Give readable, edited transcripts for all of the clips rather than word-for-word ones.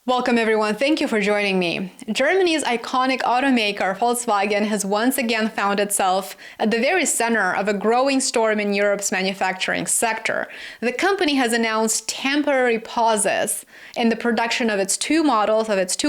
Welcome everyone, thank you for joining me. Germany's iconic automaker Volkswagen has once again found itself at the very center of a growing storm in Europe's manufacturing sector. The company has announced temporary pauses in the production of its two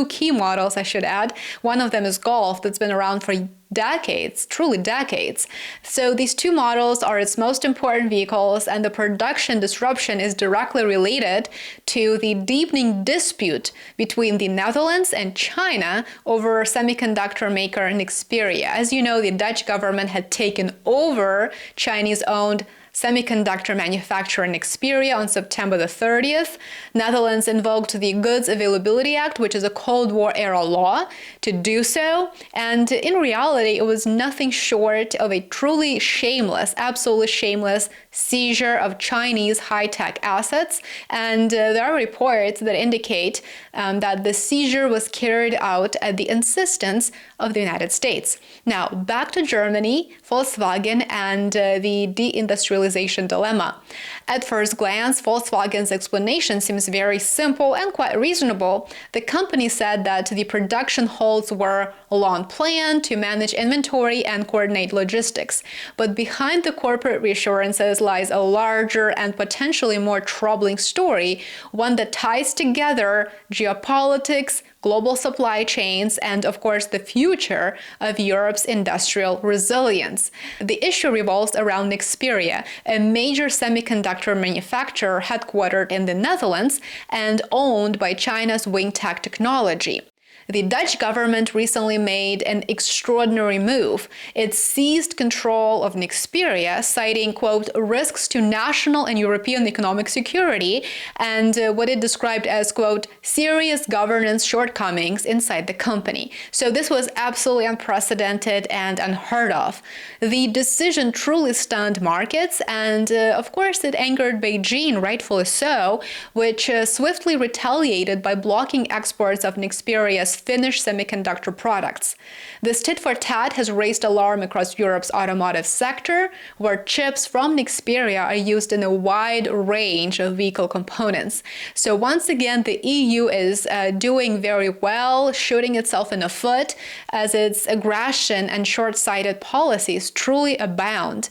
key models, I should add. One of them is Golf, that's been around for decades, truly decades. So these two models are its most important vehicles, and the production disruption is directly related to the deepening dispute between the Netherlands and China over semiconductor maker Nexperia. As you know, the Dutch government had taken over Chinese-owned semiconductor manufacturer Nexperia on September the 30th. Netherlands invoked the Goods Availability Act, which is a Cold War-era law, to do so. And in reality, it was nothing short of a truly shameless, absolutely shameless seizure of Chinese high-tech assets. And there are reports that indicate that the seizure was carried out at the insistence of the United States. Now, back to Germany, Volkswagen, and the deindustrialization dilemma. At first glance, Volkswagen's explanation seems very simple and quite reasonable. The company said that the production halts were long planned to manage inventory and coordinate logistics. But behind the corporate reassurances lies a larger and potentially more troubling story, one that ties together geopolitics, global supply chains, and of course the future of Europe's industrial resilience. The issue revolves around Nexperia, a major semiconductor manufacturer headquartered in the Netherlands and owned by China's Wingtech technology. The Dutch government recently made an extraordinary move. It seized control of Nexperia, citing, quote, risks to national and European economic security, and what it described as, quote, serious governance shortcomings inside the company. So this was absolutely unprecedented and unheard of. The decision truly stunned markets, and of course it angered Beijing, rightfully so, which swiftly retaliated by blocking exports of Nexperia's finished semiconductor products. This tit-for-tat has raised alarm across Europe's automotive sector, where chips from Nexperia are used in a wide range of vehicle components. So once again, the EU is doing very well, shooting itself in the foot, as its aggression and short-sighted policies truly abound.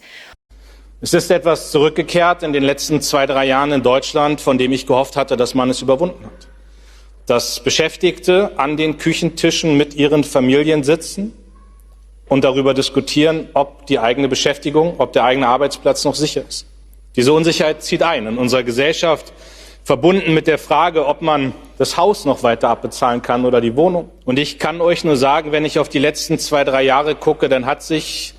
Es ist etwas zurückgekehrt in den letzten 2-3 Jahren in Deutschland, von dem ich gehofft hatte, dass man es überwunden hat. Dass Beschäftigte an den Küchentischen mit ihren Familien sitzen und darüber diskutieren, ob die eigene Beschäftigung, ob der eigene Arbeitsplatz noch sicher ist. Diese Unsicherheit zieht ein in unserer Gesellschaft, verbunden mit der Frage, ob man das Haus noch weiter abbezahlen kann oder die Wohnung. Und ich kann euch nur sagen, wenn ich auf die letzten 2-3 Jahre gucke, dann hat sich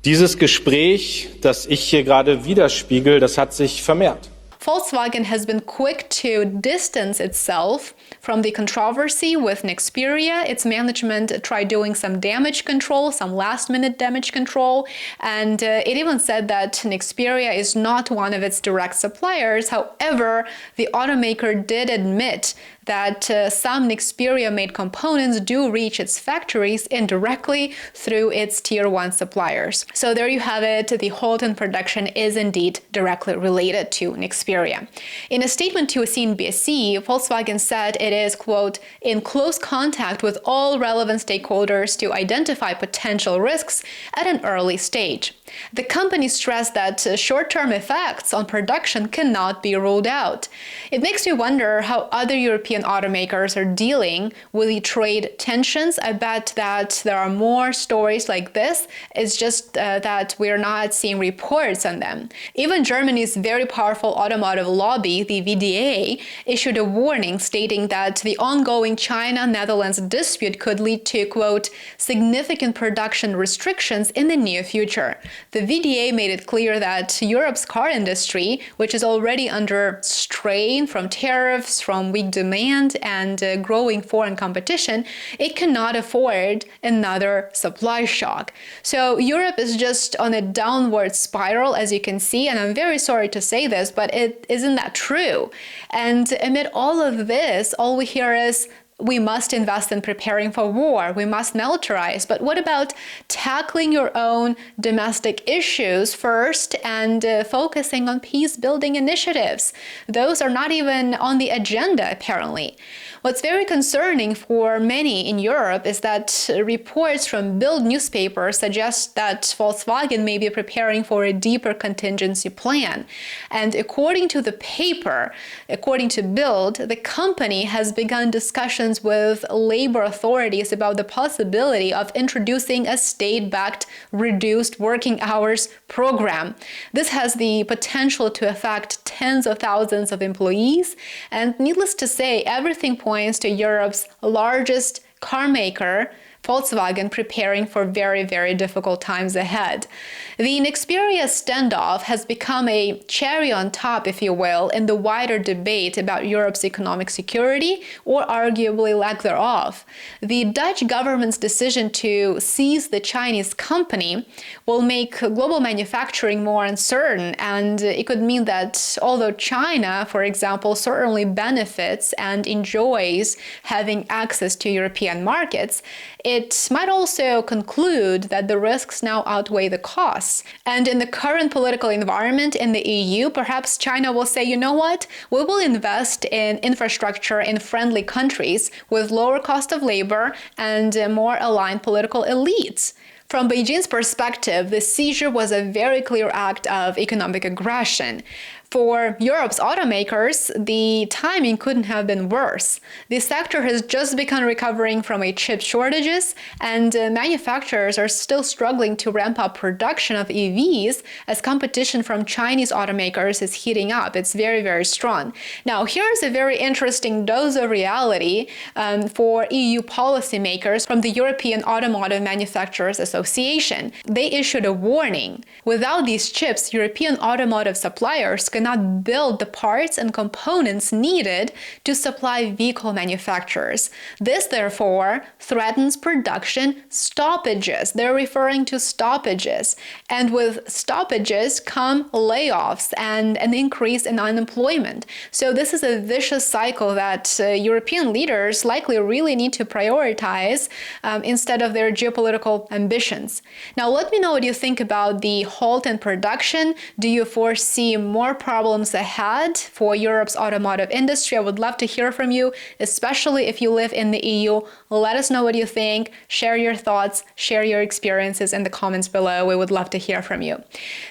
dieses Gespräch, das ich hier gerade widerspiegel, das hat sich vermehrt. Volkswagen has been quick to distance itself from the controversy with Nexperia. Its management tried doing some damage control, some last-minute damage control, and it even said that Nexperia is not one of its direct suppliers. However, the automaker did admit that some Nexperia-made components do reach its factories indirectly through its Tier 1 suppliers. So there you have it, the halt in production is indeed directly related to Nexperia. In a statement to CNBC, Volkswagen said it is, quote, in close contact with all relevant stakeholders to identify potential risks at an early stage. The company stressed that short-term effects on production cannot be ruled out. It makes me wonder how other European automakers are dealing with the trade tensions. I bet that there are more stories like this. It's just that we're not seeing reports on them. Even Germany's very powerful automotive lobby, the VDA, issued a warning stating that the ongoing China-Netherlands dispute could lead to, quote, significant production restrictions in the near future. The VDA made it clear that Europe's car industry, which is already under strain from tariffs, from weak demand, and growing foreign competition, it cannot afford another supply shock. So Europe is just on a downward spiral, as you can see, and I'm very sorry to say this, but isn't that true? And amid all of this, all we hear is, we must invest in preparing for war, we must militarize, but what about tackling your own domestic issues first and focusing on peace-building initiatives? Those are not even on the agenda, apparently. What's very concerning for many in Europe is that reports from Bild newspaper suggest that Volkswagen may be preparing for a deeper contingency plan. And according to the paper, according to Bild, the company has begun discussions with labor authorities about the possibility of introducing a state-backed reduced working hours program. This has the potential to affect tens of thousands of employees, and needless to say, everything points to Europe's largest car maker, Volkswagen, preparing for very, very difficult times ahead. The Nexperia standoff has become a cherry on top, if you will, in the wider debate about Europe's economic security, or arguably lack thereof. The Dutch government's decision to seize the Chinese company will make global manufacturing more uncertain, and it could mean that although China, for example, certainly benefits and enjoys having access to European markets, it might also conclude that the risks now outweigh the costs. And in the current political environment in the EU, perhaps China will say, you know what, we will invest in infrastructure in friendly countries with lower cost of labor and more aligned political elites. From Beijing's perspective, the seizure was a very clear act of economic aggression. For Europe's automakers, the timing couldn't have been worse. The sector has just begun recovering from chip shortages, and manufacturers are still struggling to ramp up production of EVs as competition from Chinese automakers is heating up. It's very, very strong. Now, here's a very interesting dose of reality for EU policymakers from the European Automotive Manufacturers Association. They issued a warning. Without these chips, European automotive suppliers cannot build the parts and components needed to supply vehicle manufacturers. This, therefore, threatens production stoppages. They're referring to stoppages. And with stoppages come layoffs and an increase in unemployment. So this is a vicious cycle that European leaders likely really need to prioritize instead of their geopolitical ambitions. Now, let me know what you think about the halt in production. Do you foresee more problems ahead for Europe's automotive industry? I would love to hear from you, especially if you live in the EU. Let us know what you think. Share your thoughts, share your experiences in the comments below. We would love to hear from you.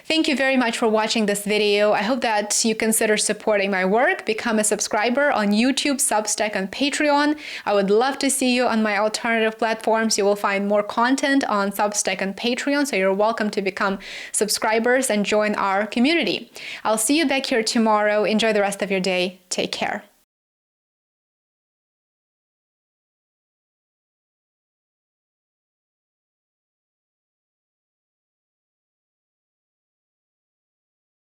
Thank you very much for watching this video. I hope that you consider supporting my work. Become a subscriber on YouTube, Substack, and Patreon. I would love to see you on my alternative platforms. You will find more content on Substack and Patreon, so you're welcome to become subscribers and join our community. I'll see you back here tomorrow. Enjoy the rest of your day. Take care.